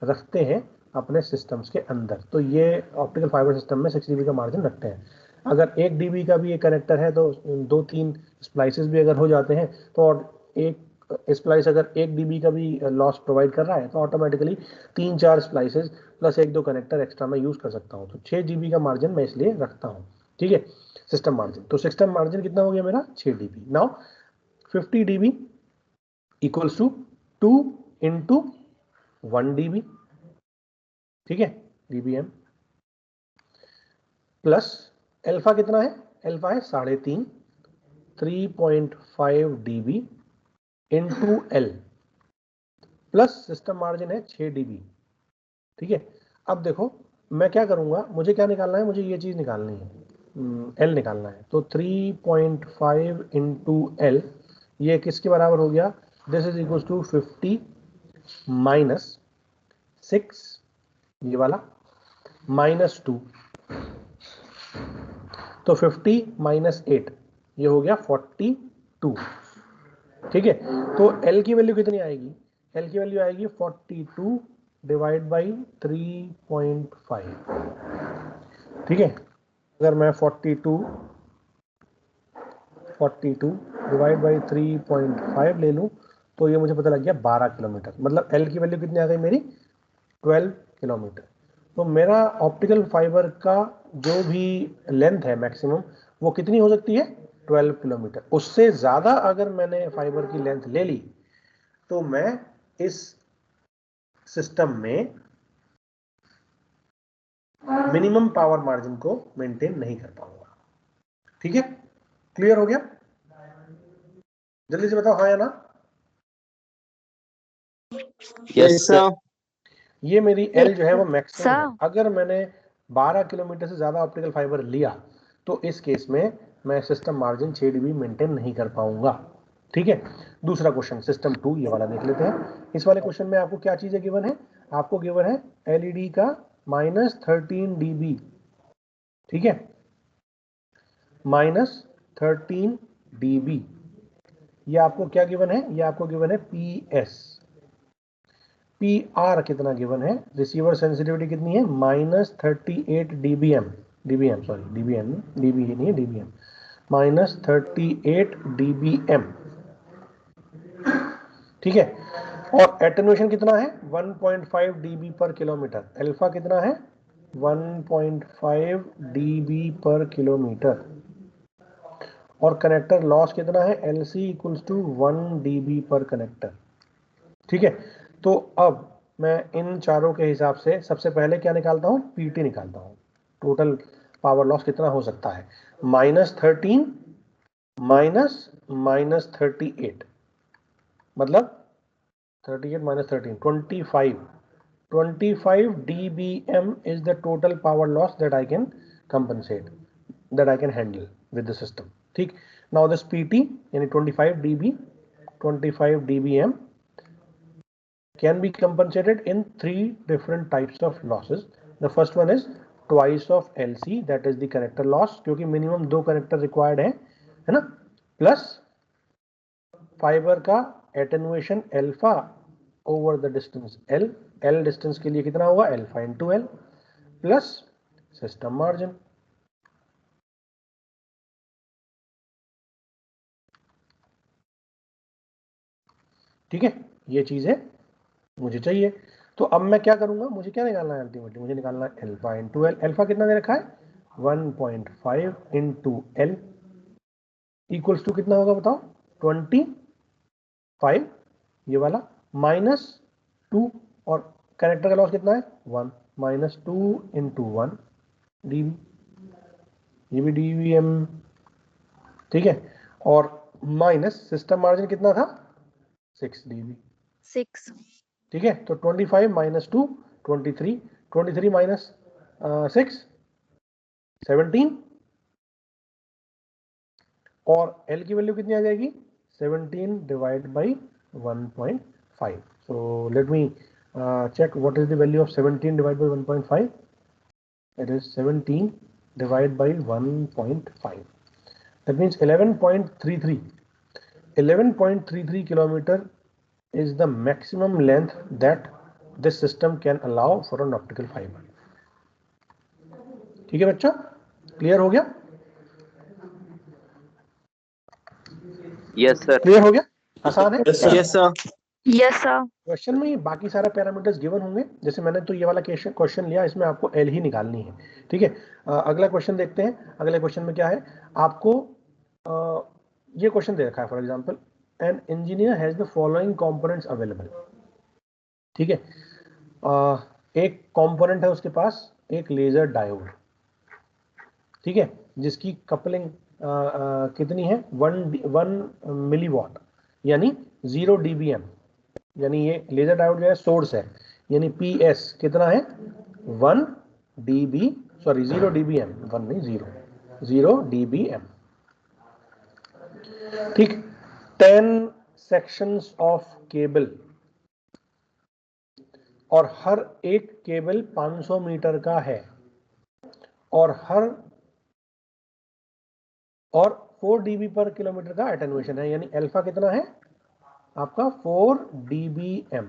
रखते हैं अपने सिस्टम्स के अंदर। तो ये ऑप्टिकल फाइबर सिस्टम में 6 dB का मार्जिन रखते हैं। अगर 1 dB का भी एक कनेक्टर है तो 2-3 स्प्लाइसेस भी अगर हो जाते हैं तो, और एक स्प्लाइस अगर 1 dB का भी लॉस प्रोवाइड कर रहा है तो automatically 3-4 splices plus 1-2 connector extra में यूज कर सकता हूँ। तो 6 dB का मार्जिन मैं इसलिए रखता हूँ। ठीक है, सिस्टम मार्जिन, तो सिस्टम मार्जिन कितना हो गया मेरा 6 dB। Now 50 dB equals to 2 into 1 dB। ठीक है, dBm प्लस अल्फा कितना है, अल्फा है 3.5, 3.5 dB into L plus system margin है 6 dB। ठीक है, अब देखो मैं क्या करूंगा, मुझे क्या निकालना है, मुझे ये चीज निकालनी है, L निकालना है। तो 3.5 इंटू L ये किसके बराबर हो गया, this is equal to 50 minus 6, ये वाला माइनस 2, तो 50 माइनस 8 ये हो गया 42। ठीक है, तो L की वैल्यू कितनी आएगी, L की वैल्यू आएगी 42 डिवाइड बाई 3.5। ठीक है, अगर मैं 42 डिवाइड बाई 3.5 ले लूं तो ये मुझे पता लग गया 12 किलोमीटर, मतलब L की वैल्यू कितनी आ गई मेरी 12 किलोमीटर। तो मेरा ऑप्टिकल फाइबर का जो भी लेंथ है मैक्सिमम वो कितनी हो सकती है, 12 किलोमीटर। उससे ज्यादा अगर मैंने फाइबर की लेंथ ले ली तो मैं इस सिस्टम में मिनिमम पावर मार्जिन को मेंटेन नहीं कर पाऊंगा। ठीक है, क्लियर हो गया? जल्दी से बताओ हाँ या ना। Yes sir. ये मेरी एल जो है वो मैक्सिमम है। सर। अगर मैंने 12 किलोमीटर से ज्यादा ऑप्टिकल फाइबर लिया तो इस केस में मैं सिस्टम मार्जिन 6 dB मेंटेन नहीं कर पाऊंगा। ठीक है, दूसरा क्वेश्चन सिस्टम 2 ये वाला देख लेते हैं। इस वाले क्वेश्चन में आपको क्या चीजें गिवन है? आपको गिवन है एलईडी का -13 dB। ठीक है, -13 dB। ये आपको क्या गिवन है? ये आपको गिवन है PS। PR कितना गिवन है? रिसीवर सेंसिटिविटी कितनी है? -38 dBm। dBm sorry, dBm dB नहीं है, dBm -38 dBm। ठीक है, और एटेन्यूएशन कितना है? 1.5 dB पर किलोमीटर। अल्फा कितना है? 1.5 dB पर किलोमीटर। और कनेक्टर लॉस कितना है? LC इक्वल्स टू 1 dB पर कनेक्टर। ठीक है, तो अब मैं इन चारों के हिसाब से सबसे पहले क्या निकालता हूं? PT निकालता हूं। टोटल पावर लॉस कितना हो सकता है? -13 -38 मतलब 38 -13 25 dBm is the total power loss that I can compensate, that I can handle with the system. ठीक, now this PT यानी 25 dBm can be compensated in 3 different types of losses. The first one is twice of LC, that is the connector loss, क्योंकि minimum 2 connector required है ना, plus fiber का attenuation alpha over the distance L। L distance के लिए कितना होगा? alpha into L plus system margin। ठीक है, ये चीज है मुझे चाहिए। तो अब मैं क्या करूंगा? मुझे क्या निकालना है? अल्टीमेटली मुझे निकालना है अल्फा इंटू एल। अल्फा कितना दे रखा है? 1.5 इंटू एल इक्वल्स टू कितना होगा बताओ? 25 ये वाला -2, और कनेक्टर का लॉस कितना है? 1 -2 इंटू 1 dB, ये भी dBm। ठीक है, और माइनस सिस्टम मार्जिन कितना था? 6 dB। 6। ठीक है, तो 25 -2 23, 23 माइनस 6 17, और L की वैल्यू कितनी आ जाएगी? 17 divide by 1.5। So let me check what is the value of 17 divided by 1.5. It is 17 divided by 1.5. That means 11.33. 11.33 kilometer is the maximum length that this system can allow for an optical fiber. ठीक है बच्चों, clear हो गया? Yes sir. Clear हो गया? आसान है? Yes sir. Yes sir. Question में ये बाकी सारे पैरामीटर्स गिवन होंगे। जैसे मैंने तो ये वाला क्वेश्चन लिया, इसमें आपको एल ही निकालनी है। ठीक है, अगला क्वेश्चन देखते हैं। अगले क्वेश्चन में क्या है? आपको ये क्वेश्चन दे रखा है, for example an engineer has the following components available. ठीक है, एक कंपोनेंट है उसके पास, एक लेजर डायोड। ठीक है, जिसकी कपलिंग कितनी है? 1 मिलीवॉट यानी 0 dBm, यानी ये लेजर डायोड जो है सोर्स है, यानी PS कितना है? 1 dB, सॉरी 0 dBm, 1 नहीं 0 dBm। ठीक, 10 सेक्शंस ऑफ केबल, और हर एक केबल 500 मीटर का है, और 4 dB पर किलोमीटर का एटेन्यूएशन है, यानी अल्फा कितना है आपका? 4 dBm,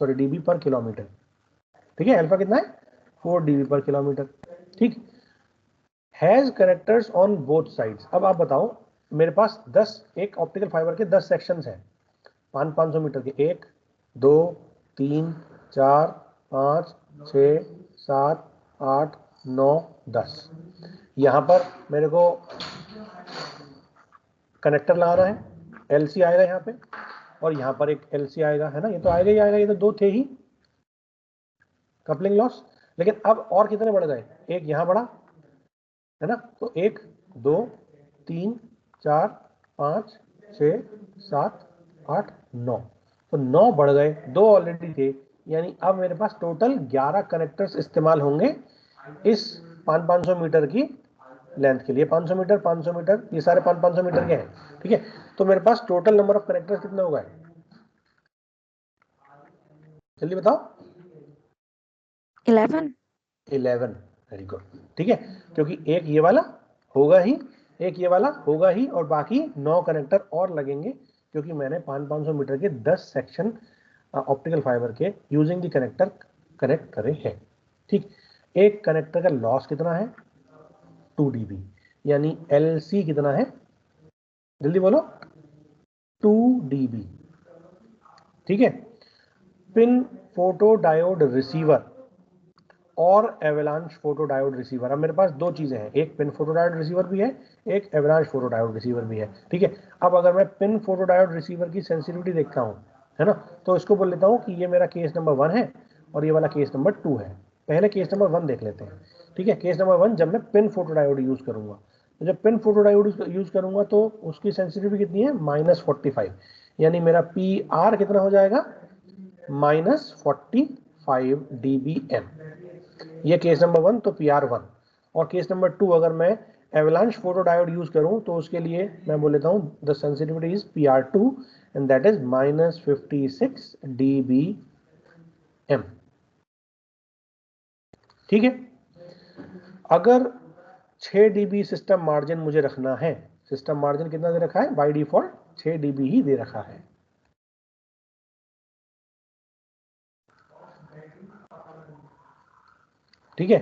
सॉरी dB पर किलोमीटर। ठीक है, अल्फा कितना है? 4 dB पर किलोमीटर। ठीक, has connectors on both sides. अब आप बताओ, मेरे पास 10 एक ऑप्टिकल फाइबर के 10 सेक्शंस हैं 500 मीटर के, 1 2 3 4 5 6 7 8 9 10। यहां पर मेरे को कनेक्टर लगाना है, LC आएगा यहाँ पे, और यहाँ पर एक LC आएगा, है ना? ये तो आएगा ही आएगा, ये तो 2 थे ही कपलिंग लॉस। लेकिन अब और कितने बढ़ गए, एक यहाँ बढ़ा है ना, तो 1 2 3 4 5 6 7 8 9, तो 9 बढ़ गए, 2 ऑलरेडी थे, यानी अब मेरे पास टोटल 11 कनेक्टर्स इस्तेमाल होंगे इस 500 मीटर की लेंथ के लिए। 500 मीटर 500 मीटर, ये सारे 500 मीटर के हैं, ठीक है। तो मेरे पास टोटल नंबर ऑफ कनेक्टर्स कितने हो गए, जल्दी बताओ। 11। 11, वेरी गुड, ठीक है, क्योंकि एक ये वाला होगा ही, एक ये वाला होगा ही, और बाकी 9 कनेक्टर और लगेंगे, क्योंकि मैंने 500 मीटर के 10 सेक्शन ऑप्टिकल फाइबर के यूजिंग द कनेक्टर कनेक्ट करे हैं, ठीक। एक कनेक्टर का लॉस कितना है, 2 dB, यानी LC कितना है, जल्दी बोलो, 2 dB, ठीक है। पिन फोटो डायोड रिसीवर और एवलांच फोटो डायोड रिसीवर, अब मेरे पास दो चीजें हैं, एक पिन फोटो डायोड रिसीवर भी है, एक एवलांच फोटो डायोड रिसीवर भी है, ठीक है। अब अगर मैं पिन फोटो डायोड रिसीवर की सेंसिटिविटी देखता हूं, है ना, तो इसको बोल लेता हूं कि ये मेरा केस नंबर 1 है और ये वाला केस नंबर 2 है। पहले केस नंबर 1 देख लेते हैं, ठीक है। केस नंबर 1, जब मैं पिन फोटो डायोड यूज करूंगा, तो जब पिन फोटो डायोड यूज करूंगा तो उसकी सेंसिटिविटी कितनी है, -45, यानी मेरा PR कितना हो जाएगा, -45 dBm। ये केस नंबर 1, तो PR1। और केस नंबर 2, अगर मैं एवलांच फोटो डायोड यूज करूं तो उसके लिए मैं बोल लेता हूं the sensitivity is PR2 and that is -56 dBm, ठीक है। अगर 6 dB सिस्टम मार्जिन मुझे रखना है, सिस्टम मार्जिन कितना दे रखा है, बाय डिफॉल्ट 6 dB ही दे रखा है, ठीक है।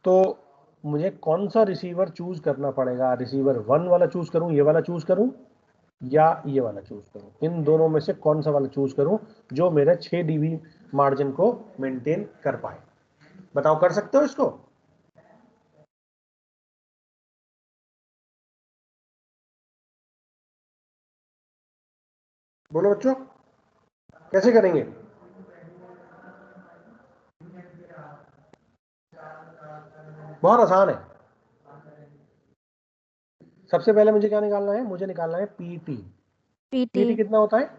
तो मुझे कौन सा रिसीवर चूज करना पड़ेगा, रिसीवर 1 वाला चूज करूं, ये वाला चूज करूं, या ये वाला चूज करूं, इन दोनों में से कौन सा वाला चूज करूं जो मेरे 6 dB मार्जिन को मेंटेन कर पाए, बताओ, कर सकते हो इसको। बोलो बच्चों, कैसे करेंगे, बहुत आसान है। सबसे पहले मुझे क्या निकालना है, मुझे निकालना है PT। PT PT कितना होता है,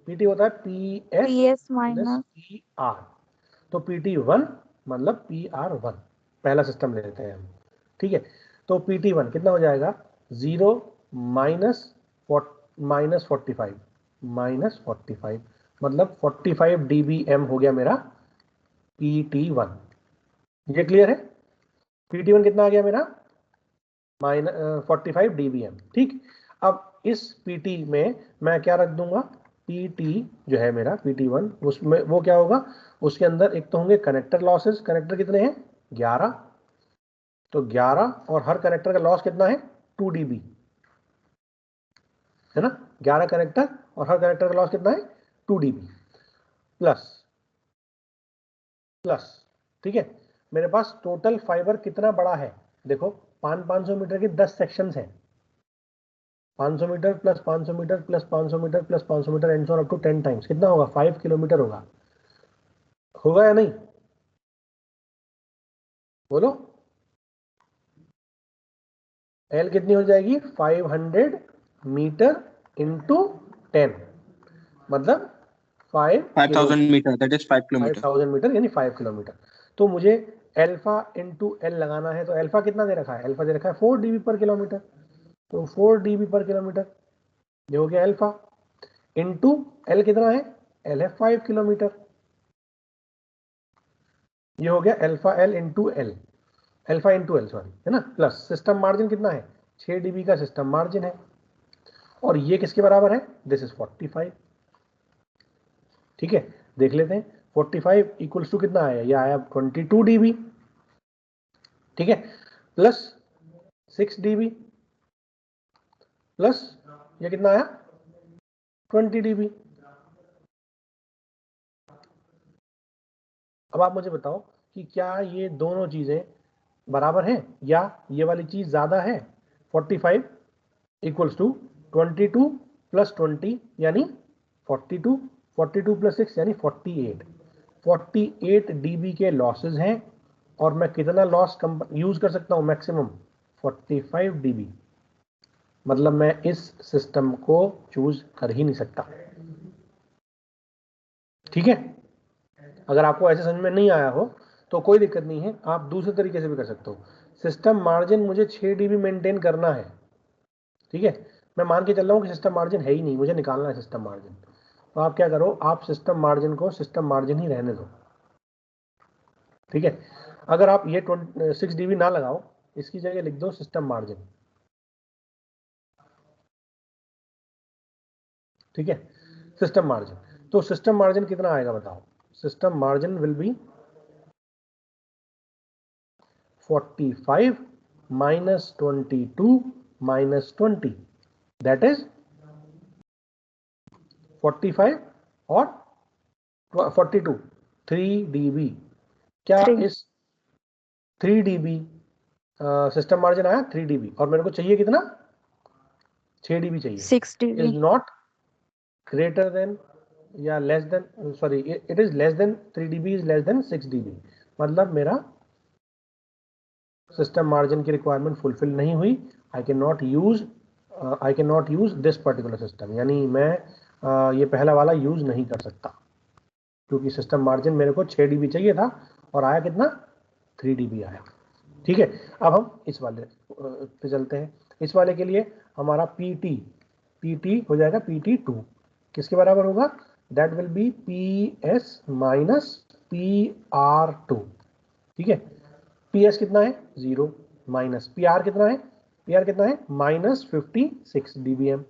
PT होता है PS PS plus minus PR, तो PT1 मतलब PR1, पहला सिस्टम ले लेते हैं हम, ठीक है। तो PT1 कितना हो जाएगा, 0 -45 मतलब 45 dBm हो गया मेरा PT1, ये क्लियर है। PT1 कितना आ गया मेरा, -45 dBm, ठीक। अब इस PT में मैं क्या रख दूंगा, PT जो है मेरा PT1, उसमें वो क्या होगा, उसके अंदर एक तो होंगे कनेक्टर लॉसेस, कनेक्टर कितने हैं, 11, तो 11, और हर कनेक्टर का लॉस कितना है, 2 dB, है ना, 11 कनेक्टर और हर कनेक्टर का लॉस कितना है, 2 dB प्लस प्लस, ठीक है। मेरे पास टोटल फाइबर कितना बड़ा है, देखो 500 मीटर के 10 सेक्शंस हैं, 500 metre plus 500 metre plus 500 metre plus 500 metre and so on up to 10 times, कितना होगा, 5 किलोमीटर होगा, होगा या नहीं, बोलो। एल कितनी हो जाएगी, 500 मीटर इंटू 10, मतलब 5,000 meter. That is 5 kilometer. 5000 metre यानी 5 किलोमीटर। तो मुझे एल्फा इंटू एल लगाना है, तो एल्फा कितना दे रखा है, एल्फा दे रखा है 4 dB पर किलोमीटर, तो 4 dB पर किलोमीटर, ये हो गया एल्फा, इंटू एल कितना है, एल है 5 किलोमीटर, ये हो गया alpha L into L, alpha into L sorry, है ना, प्लस सिस्टम मार्जिन कितना है, 6 dB का सिस्टम मार्जिन है, और ये किसके बराबर है, दिस इज 45, ठीक है। देख लेते हैं 45 इक्वल्स टू कितना आया, ये आया 22 dB, ठीक है, प्लस 6 dB प्लस ये कितना आया, 20 dB। अब आप मुझे बताओ कि क्या ये दोनों चीजें बराबर हैं या ये वाली चीज ज्यादा है, 45 इक्वल्स टू 22 प्लस 20 यानी 42, 42 प्लस 6 यानी 48 dB के लॉसेज हैं, और मैं कितना लॉस यूज कर सकता हूं मैक्सिमम 45 dB। मतलब मैं इस सिस्टम को चूज कर ही नहीं सकता। ठीक है, अगर आपको ऐसे समझ में नहीं आया हो तो कोई दिक्कत नहीं है, आप दूसरे तरीके से भी कर सकते हो। सिस्टम मार्जिन मुझे 6 dB मेंटेन करना है। ठीक है, मैं मान के चल रहा हूं कि सिस्टम मार्जिन है ही नहीं, मुझे निकालना है सिस्टम मार्जिन। तो आप क्या करो, आप सिस्टम मार्जिन को सिस्टम मार्जिन ही रहने दो। ठीक है, अगर आप ये 6 dB ना लगाओ, इसकी जगह लिख दो सिस्टम मार्जिन। ठीक है, सिस्टम मार्जिन। तो सिस्टम मार्जिन कितना आएगा बताओ? System margin will be 45 minus 22 minus 20, that is 45 और 42, 3 dB। क्या इस 3 dB सिस्टम मार्जिन आया 3 dB, और मेरे को चाहिए कितना? 6 dB चाहिए। 6 dB is not greater than या less than, sorry it is less than 3 dB is less than 6 dB। मतलब मेरा सिस्टम मार्जिन की रिक्वायरमेंट फुलफिल नहीं हुई। आई can not use this particular system, यानी मैं ये पहला वाला यूज नहीं कर सकता, क्योंकि सिस्टम मार्जिन मेरे को 6 dB चाहिए था और आया कितना? 3 dB आया। ठीक है, अब हम इस वाले पे चलते हैं। इस वाले के लिए हमारा PT हो जाएगा PT2, किसके बराबर होगा? That will be PS minus PR2। ठीक है, PS कितना है? 0 माइनस PR कितना है? PR कितना है? Minus 56 dBm,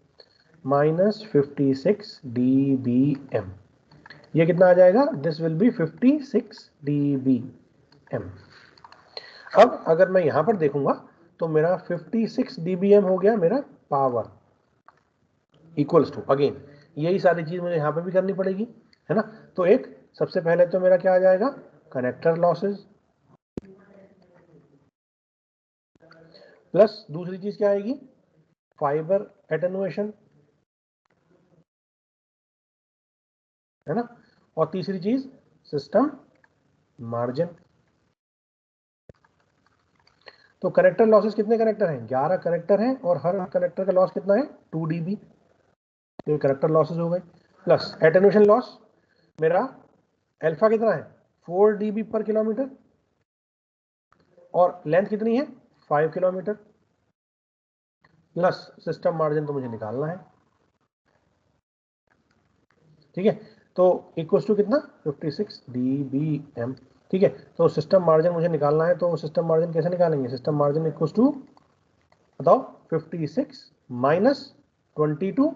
minus 56 dBm। ये कितना आ जाएगा? This will be 56 dBm। अब अगर मैं यहां पर देखूंगा तो मेरा 56 dBm हो गया मेरा पावर, इक्वल्स टू, अगेन यही सारी चीज मुझे यहां पर भी करनी पड़ेगी, है ना। तो एक सबसे पहले तो मेरा क्या आ जाएगा? कनेक्टर लॉसेस, प्लस दूसरी चीज क्या आएगी? फाइबर एटेनुएशन, है ना। और तीसरी चीज सिस्टम मार्जिन। तो कनेक्टर लॉसेस कितने कनेक्टर हैं? 11 कनेक्टर हैं, और हर कनेक्टर का लॉस कितना है? 2 dB। तो कनेक्टर लॉसेस हो गए, प्लस एटेनुएशन लॉस मेरा अल्फा कितना है? 4 dB पर किलोमीटर, और लेंथ कितनी है? 5 किलोमीटर, प्लस सिस्टम मार्जिन तो मुझे निकालना है। ठीक है, तो इक्वल्स टू कितना? 56 dBm। ठीक है, तो सिस्टम मार्जिन मुझे निकालना है, तो सिस्टम मार्जिन कैसे निकालेंगे? सिस्टम मार्जिन इक्वल्स टू, बताओ, 56 minus 22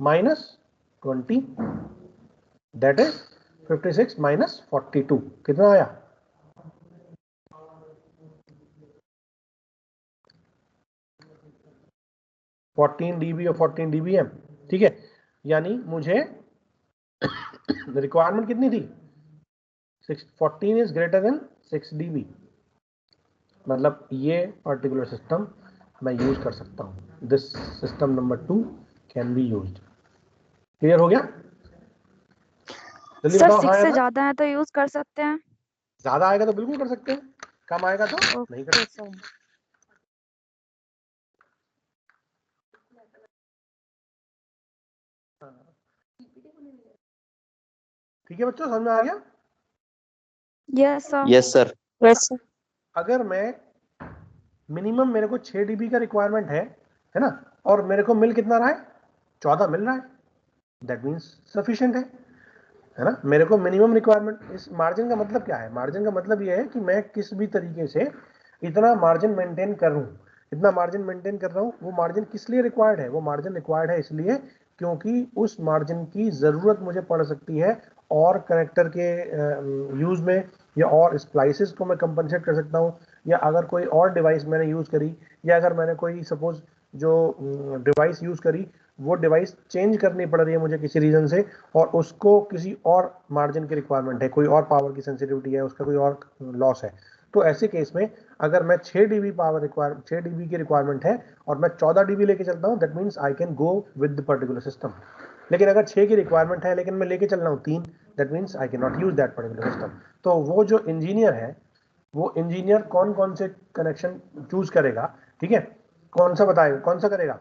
minus 20, that is 56 minus 42, कितना आया? 14 dB और 14 dBm। ठीक है, यानी मुझे रिक्वायरमेंट कितनी थी? 14 इज ग्रेटर देन 6 dB। मतलब ये पर्टिकुलर सिस्टम मैं यूज कर सकता हूं। This system number 2 can be used. Clear हो गया? जल्दी सर बताओ। 6 हाँ से ना? ज्यादा है तो यूज कर सकते हैं? ज्यादा आएगा तो बिल्कुल कर सकते हैं, कम आएगा तो नहीं कर सकते। सर ठीक है बच्चों, समझ में आ गया? Yes sir. Yes sir. Yes sir. अगर मैं मिनिमम मेरे को 6 dB का रिक्वायरमेंट है ना, और मेरे को मिल कितना रहा है? 14 मिल रहा है, दैट मीन्स सफिशिएंट है ना। मेरे को मिनिमम रिक्वायरमेंट, इस मार्जिन का मतलब क्या है? मार्जिन का मतलब यह है कि मैं किस भी तरीके से इतना मार्जिन मेंटेन कर रहा हूं, इतना मार्जिन मेंटेन कर रहा हूं। वो मार्जिन किस लिए रिक्वायर्ड है? वो मार्जिन रिक्वायर्ड है इसलिए क्योंकि उस मार्जिन की जरूरत मुझे पड़ सकती है और कनेक्टर के यूज में, या और स्प्लाइसेस को मैं कंपनसेट कर सकता हूँ, या अगर कोई और डिवाइस मैंने यूज करी, या अगर मैंने कोई सपोज जो डिवाइस यूज करी, वो डिवाइस चेंज करनी पड़ रही है मुझे किसी रीजन से, और उसको किसी और मार्जिन की रिक्वायरमेंट है, कोई और पावर की सेंसिटिविटी है, उसका कोई और लॉस है, तो ऐसे केस में अगर मैं 6 dB पावर रिक्वायरमेंट, 6 dB की रिक्वायरमेंट है और मैं 14 dB लेके चलता हूं, that means I can go with the particular system. लेकिन अगर 6 की रिक्वायरमेंट है लेकिन मैं लेके चल रहा हूँ 3, that means I can not use that particular system. तो वो जो इंजीनियर है, वो इंजीनियर कौन कौन से कनेक्शन चूज करेगा, ठीक है, कौन सा बताएगा, कौन सा करेगा,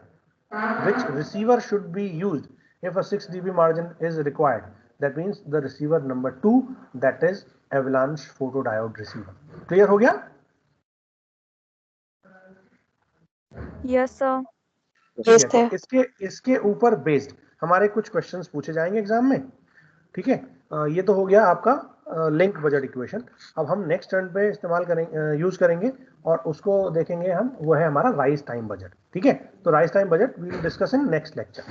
which receiver should be used if a 6 dB margin is required, that means the receiver number 2, that is avalanche photodiode receiver। Clear हो गया? Yes, sir. ठीक है, तो इसके ऊपर बेस्ड हमारे कुछ क्वेश्चंस पूछे जाएंगे एग्जाम में, ठीक है। ये तो हो गया आपका लिंक बजट इक्वेशन। अब हम नेक्स्ट टर्न पे इस्तेमाल करेंगे, यूज करेंगे और उसको देखेंगे हम, वो है हमारा राइज टाइम बजट, ठीक है। तो rise time budget we will discuss in next lecture.